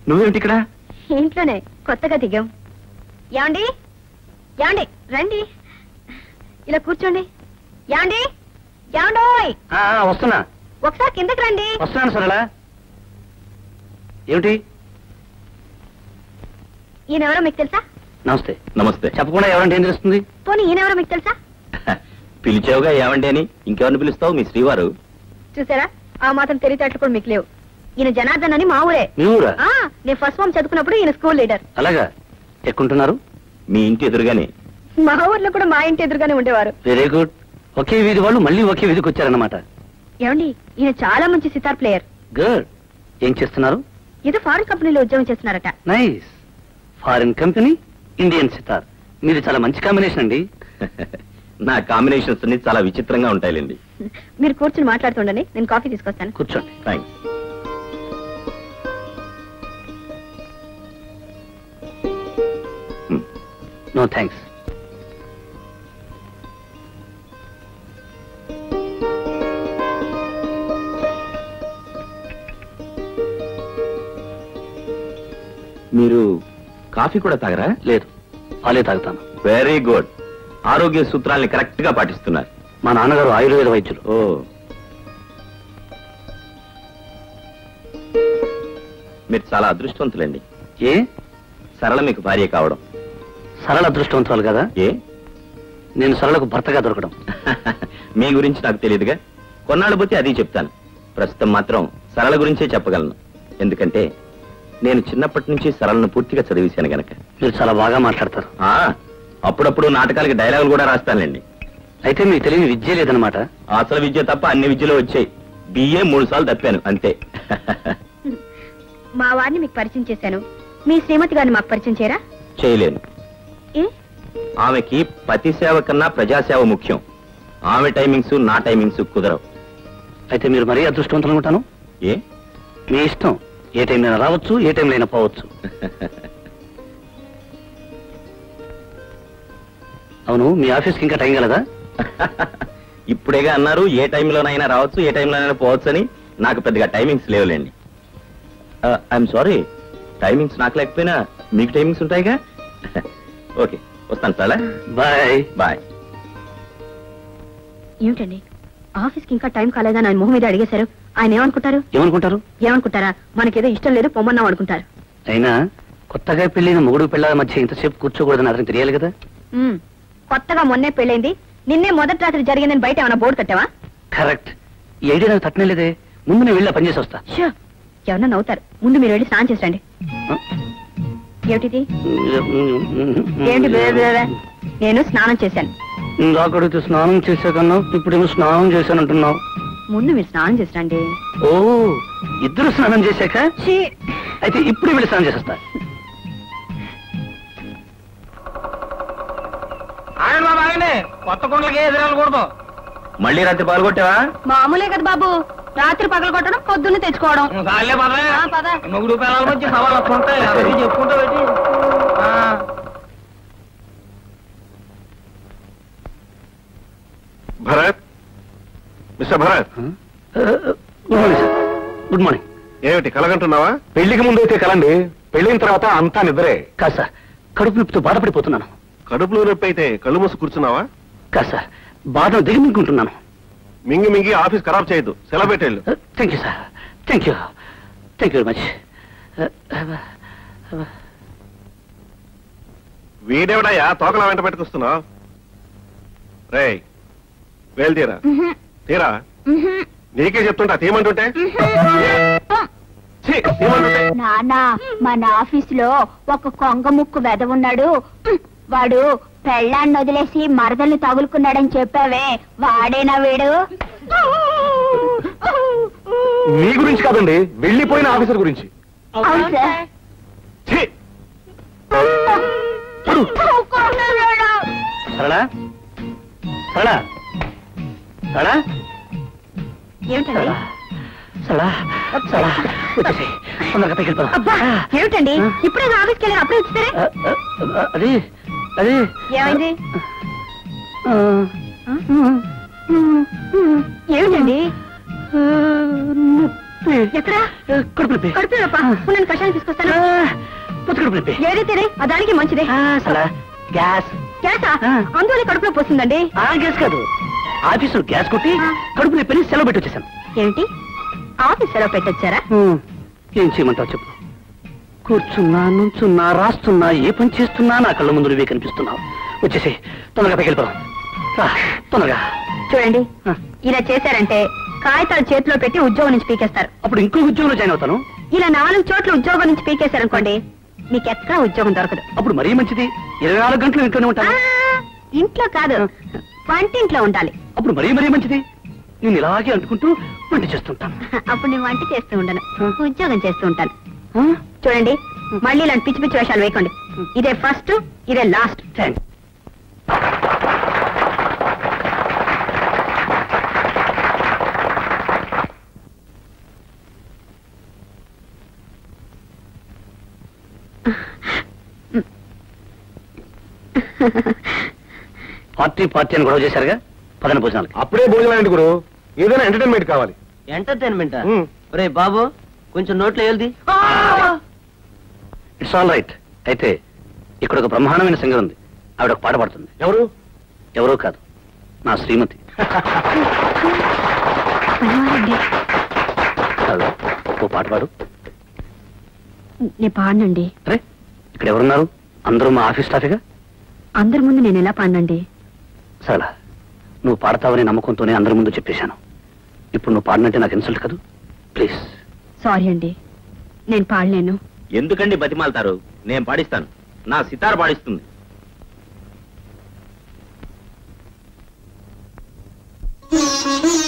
నువ్వేమిటి ఇక్కడ? ఇంట్లోనే కొత్తగా దిగాం. యాండి యాండి రండి, ఇలా కూర్చోండి. యాండి యాండోయ్, వస్తున్నా. ఒకసారి కిందకి రండి. వస్తున్నాను సరళ. ఏమిటి? ఈయనెవరో మీకు తెలుసా? నమస్తే. నమస్తే. చెప్పకుండా ఎవరంటే ఏం తెలుస్తుంది? పోనీ ఈయనెవరో మీకు తెలుసా? పిలిచావుగా ఏమండి అని, ఇంకెవరిని పిలుస్తావు? మీ శ్రీవారు. చూసారా, ఆ మాత్రం తెలివితేటలు కూడా మీకు లేవు. ఈయన జనార్దన్ అని మా ఊరే. మీ ఊరా? నేను ఫస్ట్ ఫార్మ్ చదువుకున్నప్పుడు ఈయన స్కూల్ లీడర్. అలాగా? ఎక్కుంటున్నారు? మీ ఇంటి ఎదురుగానే. మా ఊర్లో కూడా మా ఇంటి ఎదురుగానే ఉండేవారు. Very good. ఒకే వీధి వాళ్ళు మళ్ళీ ఒకే వీధికి వచ్చారన్నమాట. ఏమండి, ఈయన చాలా మంచి సితార్ ప్లేయర్. గుడ్. ఏం చేస్తున్నారు? ఏదో ఫారిన్ కంపెనీలో ఉద్యోగం చేస్తున్నారట. Nice. Foreign company, Indian sitar. మీది చాలా మంచి కాంబినేషన్ అండి. నా కాంబినేషన్స్ అన్ని చాలా విచిత్రంగా ఉంటాయిలేండి. మీరు కూర్చుని మాట్లాడుతుండండి, నేను కాఫీ తీసుకొస్తాను. కూర్చోండి. థ్యాంక్స్. No thanks. మీరు కాఫీ కూడా తాగరా? లేదు, పాలే తాగుతాను. Very good. ఆరోగ్య సూత్రాల్ని కరెక్ట్ గా పాటిస్తున్నారు. మా నాన్నగారు ఆయుర్వేద వైద్యులు. ఓ, మీరు చాలా అదృష్టవంతులండి. ఏ? సరళ మీకు భార్య కావడం. సరళ అదృష్టవంతురాలు కదా? ఏ? నేను సరళకు భర్తగా దొరకడం. మీ గురించి నాకు తెలియదుగా, కొన్నాళ్ళు పోతే అది చెప్తాను. ప్రస్తుతం మాత్రం సరళ గురించే చెప్పగలను. ఎందుకంటే నేను చిన్నప్పటి నుంచి సరళను పూర్తిగా చదివేశాను గనక. మీరు చాలా బాగా మాట్లాడతారు. అప్పుడప్పుడు నాటకాలకి డైలాగులు కూడా రాస్తానులేండి. అయితే మీకు తెలియని విద్య లేదనమాట. అసలు విద్య తప్ప అన్ని విద్యలు వచ్చాయి. బిఏ 3 సార్లు తప్పాను అంతే. మా వారిని మీకు పరిచయం చేశాను, మీ శ్రీమతి గారిని మాకు పరిచయం చేయరా? చేయలేను. ఆమెకి పతి సేవ కన్నా ప్రజాసేవ ముఖ్యం. ఆమె టైమింగ్స్ నా టైమింగ్స్ కుదరవు. అయితే మీరు మరీ అదృష్టవంతులు అనుకుంటాను. ఏ? మీ ఇష్టం. ఏ టైంలో రావచ్చు, ఏ టైంలో అయినా పోవచ్చు. అవును, మీ ఆఫీస్కి ఇంకా టైం కలదా? ఇప్పుడేగా అన్నారు ఏ టైంలోనైనా రావచ్చు, ఏ టైంలోనైనా పోవచ్చు అని. నాకు పెద్దగా టైమింగ్స్ లేవులేండి. ఐఎమ్ సారీ, టైమింగ్స్ నాకు లేకపోయినా మీకు టైమింగ్స్ ఉంటాయిగా. ఓకే, వస్తాను సార్. Bye bye. ఏమిటండి, ఆఫీస్కి ఇంకా టైం కాలేదని ఆయన మొహం మీద అడిగేశారు. ఆయన ఏమనుకుంటారు? ఏమనుకుంటారా? మనకేదో ఇష్టం లేదు, పొమ్మన్నాం అనుకుంటారు. అయినా కొత్తగా పెళ్ళైన మొగుడు పిల్లల మధ్య ఇంతసేపు కూర్చోకూడదని అతనికి తెలియాలి కదా. కొత్తగా మొన్నే పెళ్ళైంది, నిన్నే మొదటి రాత్రి జరిగిందని బయట ఏమైనా బోర్డు కట్టావా? కరెక్ట్. ఈ ఐడియా నాకు తట్టనేలేదే. ముందు నేను వెళ్ళి పనిచేసి వస్తా. ఎవరన్నా నవ్వుతారు. ముందు మీరు వెళ్ళి స్నానం చేసండి. ఏమిటిది? ఏంటి? నేను స్నానం చేశాను. ఇందాకడితే స్నానం చేశాకన్నా ఇప్పుడేమో స్నానం చేశానంటున్నావు. ముందు మీరు స్నానం చేసండి. ఓ, ఇద్దరు స్నానం చేశాక? అయితే ఇప్పుడు వెళ్ళి స్నానం చేసేస్తా. కొత్త కొండలకి ఎదురాలకూడదు. మళ్ళీ రాత్రి పాల్గొట్టావా? మామూలే కదా బాబు, రాత్రి పగలు కొట్టడం, పొద్దున్న తెచ్చుకోవడం. మొగుడు పిల్లల మధ్య సవాళ్ళు వస్తుంటాయి, చెప్పుకుంటా పెట్టి. Bharat, mister Bharat. Good morning sir. Good morning. ఏమిటి కలగంటున్నావా? పెళ్లికి ముందు అయితే కలండి, పెళ్ళిన తర్వాత అంతా నిద్రే. కాదు సార్, కడుపు నొప్పితో బాధపడిపోతున్నాను. కడుపులో నొప్పి అయితే కళ్ళు మూసి కూర్చున్నావా? కాదు సార్, బాధ దిగమింగుంటున్నాను. మింగి మింగి ఆఫీస్ ఖరాబ్ చేయొద్దు, సెలవు పెట్టేళ్ళు. Thank you sir. Thank you very much. వీడేవిడయ్యా తోకలా వెంట పెట్టుకొస్తున్నావు? రే, వేలు తీరా. తీరా. నీకే చెప్తుంటా తీయమంటుంటే. నానా, మన ఆఫీసులో ఒక కొంగ ముక్కు వెద ఉన్నాడు. వాడు పెళ్ళాన్ని వదిలేసి మరదల్ని తగులుకున్నాడని చెప్పావే, వాడేనా వీడు? మీ గురించి కాదండి, వెళ్ళిపోయిన ఆఫీసర్ గురించి. అవును సార్. సరళ, సరళ సరళ ఏమిటండి సరళ సరళ వచ్చేసి తొందరగా పైకి వెళ్ళిపోదాం. అబ్బా ఏమిటండి ఇప్పుడే ఆఫీస్కి వెళ్ళారు అప్పుడే వచ్చారే అది అది ఏమైంది ఏమిటండి ఎక్కడ కడుపు నొప్పి కడుపు నేను కషాయం తీసుకొస్తాను పొత్తు కడుపు నొప్పి ఏదైతేనే దానికి మంచిదే సరళ గ్యాస్ గ్యాసా అందువల్ల కడుపులో పోస్తుందండి గ్యాస్ కాదు ఆఫీసులో గ్యాస్ కొట్టి కడుపు నొప్పి సెలవు పెట్టి వచ్చేసాను. ఏమిటి ఆఫీస్ సెలవు పెట్టొచ్చారా ఏం చేయమంటావు చెప్పు. కూర్చున్నా నుంచున్నా రాస్తున్నా ఏ పని చేస్తున్నా నా కళ్ళ ముందు నువ్వే కనిపిస్తున్నావు. వచ్చేసి తొందరగా పైకి వెళ్ళిపోదాం. తొందరగా చూడండి ఇలా చేశారంటే కాగితాలు చేతిలో పెట్టి ఉద్యోగం నుంచి పీకేస్తారు. అప్పుడు ఇంకో ఉద్యోగంలో జాయిన్ అవుతాను. ఇలా 4 చోట్ల ఉద్యోగం నుంచి పీకేశారనుకోండి మీకు ఎక్కడ ఉద్యోగం దొరకదు. అప్పుడు మరీ మంచిది 24 గంటలు ఇంట్లోనే ఉంటాను. ఇంట్లో కాదు వంటింట్లో ఉండాలి. అప్పుడు మరీ మరీ మంచిది నేను ఇలాగే అంటుకుంటూ వంట చేస్తుంటాను. అప్పుడు నేను వంట చేస్తూ ఉండను ఉద్యోగం చేస్తూ ఉంటాను. చూడండి మళ్ళీ ఇలాంటి పిచ్చి పిచ్చి వేషాలు వేయకండి. ఇదే ఫస్ట్ ఇదే లాస్ట్. థ్యాంక్స్. పార్టీ అని గొడవ చేశారుగా పదన భోజనాలకి. అప్పుడే భోజనం గురు ఏదైనా ఎంటర్టైన్మెంట్ కావాలి. ఎంటర్టైన్మెంట్ రే బాబు కొంచెం నోట్లో వెళ్ది. It's all right. అయితే ఇక్కడ ఒక బ్రహ్మాండమైన సంగతి ఉంది. ఆవిడ ఒక పాట పాడుతుంది. ఎవరు? ఎవరో కాదు నా శ్రీమతి. ఓ పాట పాడు. నేను పాడనండి. అరే ఇక్కడ ఎవరున్నారు? అందరూ మా ఆఫీస్ స్టాఫేగా. అందరి ముందు నేను ఎలా పాడనండి? సరళ నువ్వు పాడతావని నమ్మకంతోనే అందరి ముందు చెప్పేశాను. ఇప్పుడు నువ్వు పాడినంటే నాకు ఇన్సల్ట్ కాదు. ప్లీజ్. సారీ అండి నేను పాడలేను. ఎందుకండి బతిమాలతారు? నేను పాడిస్తాను. నా సితార్ పాడిస్తుంది. Thank you.